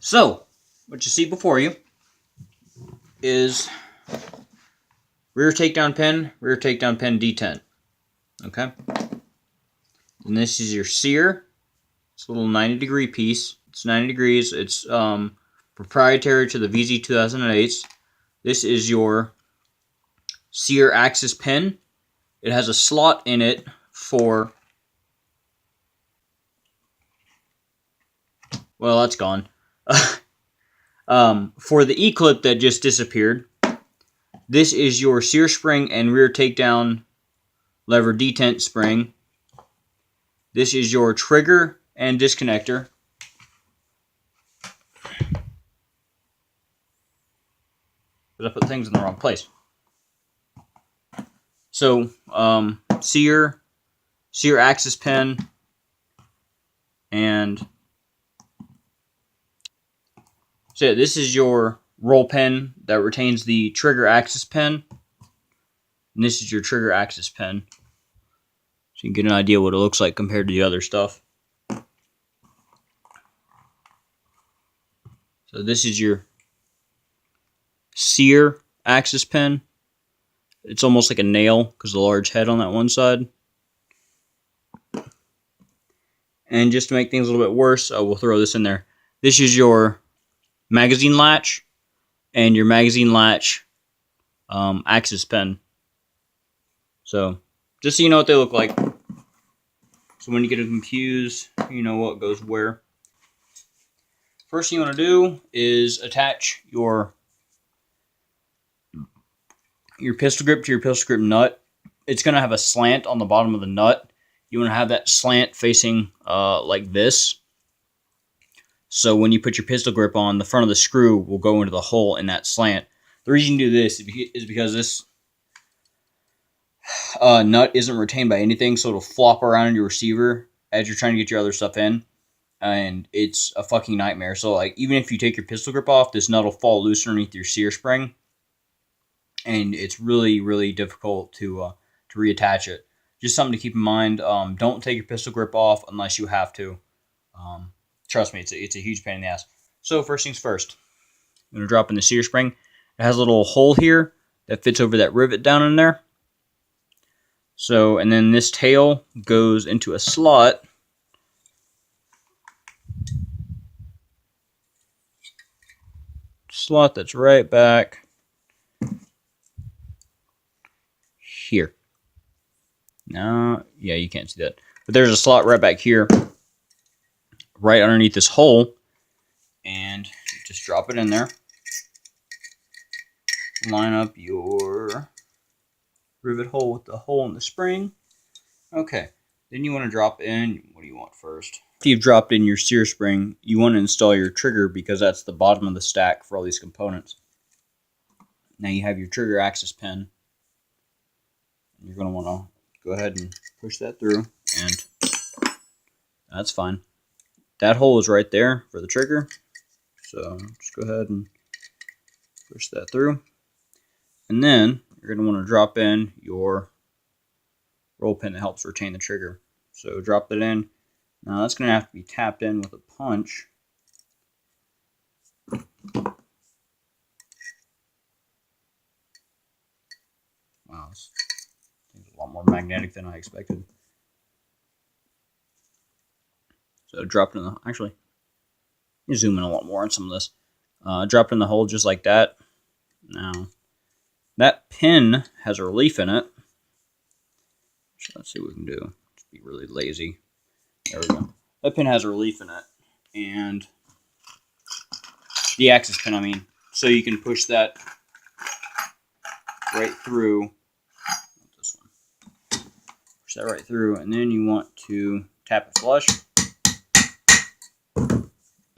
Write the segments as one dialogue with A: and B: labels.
A: So, what you see before you is rear takedown pin D10. Okay? And this is your sear. It's a little 90-degree piece. It's 90 degrees. It's proprietary to the VZ2008. This is your sear axis pin. It has a slot in it for... Well, that's gone. For the E-clip that just disappeared. This is your sear spring and rear takedown lever detent spring. This is your trigger and disconnector. But I put things in the wrong place. So, sear axis pin, and so yeah, this is your roll pin that retains the trigger axis pin, and this is your trigger axis pin. So you can get an idea what it looks like compared to the other stuff. So this is your sear axis pin. It's almost like a nail because of the large head on that one side. And just to make things a little bit worse, we'll throw this in there. This is your magazine latch and your magazine latch axis pin. So, just so you know what they look like. So when you get them confused, you know what goes where. First thing you want to do is attach your pistol grip to your pistol grip nut. It's going to have a slant on the bottom of the nut. You want to have that slant facing like this. So when you put your pistol grip on, the front of the screw will go into the hole in that slant. The reason you do this is because this nut isn't retained by anything, so it'll flop around in your receiver as you're trying to get your other stuff in. And it's a fucking nightmare. So like, even if you take your pistol grip off, this nut will fall loose underneath your sear spring. And it's really, really difficult to reattach it. Just something to keep in mind. Don't take your pistol grip off unless you have to. Trust me, it's a huge pain in the ass. So first things first, I'm going to drop in the sear spring. It has a little hole here that fits over that rivet down in there. So, and then this tail goes into a slot. Slot that's right back here. No, yeah, you can't see that. But there's a slot right back here, right underneath this hole. And just drop it in there. Line up your rivet hole with the hole in the spring. Okay, then you want to drop in, what do you want first? After you've dropped in your sear spring, you want to install your trigger because that's the bottom of the stack for all these components. Now you have your trigger axis pin. You're going to want to go ahead and push that through, and that's fine. That hole is right there for the trigger, so just go ahead and push that through. And then you're going to want to drop in your roll pin that helps retain the trigger. So drop that in. Now that's going to have to be tapped in with a punch. Wow, this thing's a lot more magnetic than I expected. So drop it in the, actually, you zoom in a lot more on some of this. Drop it in the hole just like that. Now, that pin has a relief in it. So let's see what we can do. Just be really lazy. There we go. That pin has a relief in it. And the axis pin, I mean. So you can push that right through. This one. Push that right through. And then you want to tap it flush.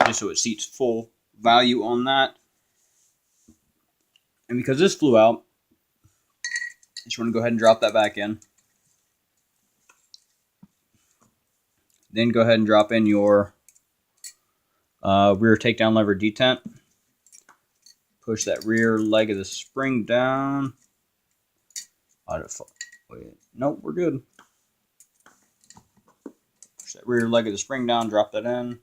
A: Just so it seats full value on that. And because this flew out, I just want to go ahead and drop that back in. Then go ahead and drop in your rear takedown lever detent. Push that rear leg of the spring down. Wait, nope, we're good. Push that rear leg of the spring down, drop that in.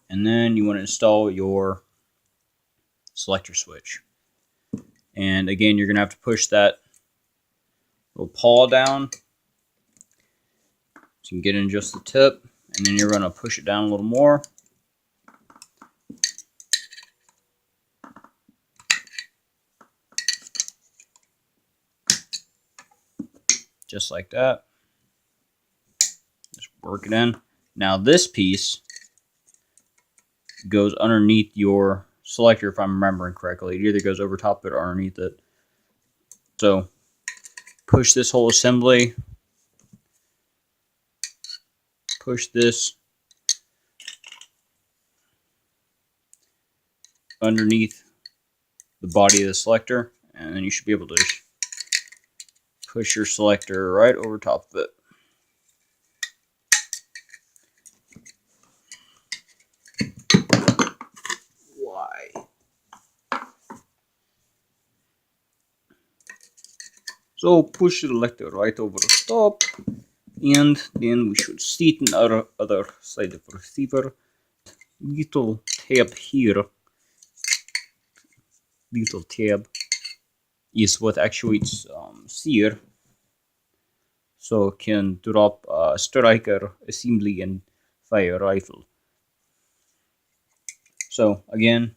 A: And then you want to install your selector switch. And again, you're going to have to push that little paw down so you can get in just the tip. And then you're going to push it down a little more. Just like that. Just work it in. Now this piece goes underneath your selector, if I'm remembering correctly. It either goes over top of it or underneath it. So push this whole assembly. Push this underneath the body of the selector, and then you should be able to push your selector right over top of it. Why? So push the selector right over the top, and then we should see it on the other side of the receiver. Little tab here, little tab, is what actuates sear, so it can drop striker assembly and fire rifle. So again,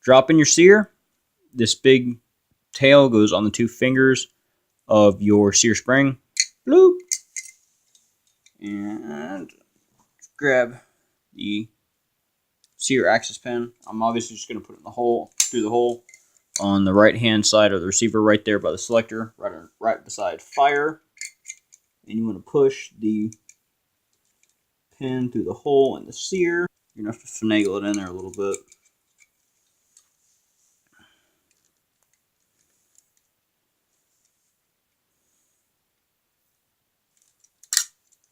A: drop in your sear. This big tail goes on the 2 fingers of your sear spring. Bloop. And grab the sear access pin. I'm obviously just going to put it in the hole, through the hole on the right hand side of the receiver, right there by the selector, right beside fire. And you want to push the pin through the hole in the sear. You're going to have to finagle it in there a little bit.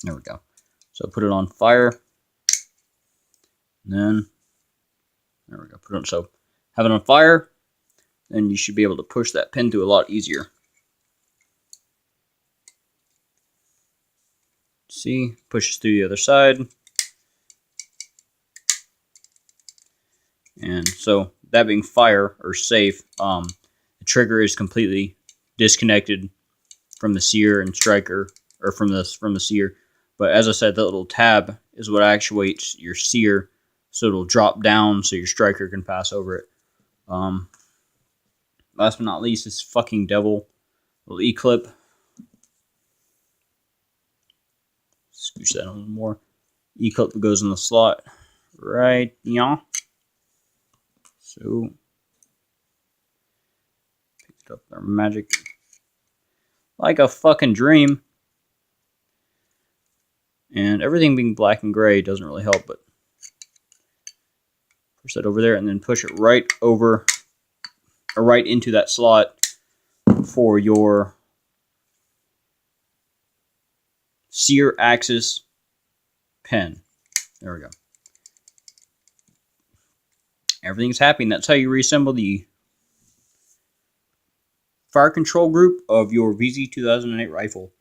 A: There we go. So put it on fire. And then, there we go. Put it on, so have it on fire. Then you should be able to push that pin through a lot easier. See, pushes through the other side. And so that being fire or safe, the trigger is completely disconnected from the sear and striker, or from the sear. But as I said, that little tab is what actuates your sear, so it'll drop down so your striker can pass over it. Last but not least, this fucking devil little E-clip. Scooch that a little more. E-clip that goes in the slot right here. So pick it up there, magic, like a fucking dream. And everything being black and gray doesn't really help, but push that over there and then push it right over, or right into that slot for your sear axis pin. There we go. Everything's happy, and that's how you reassemble the fire control group of your VZ2008 rifle.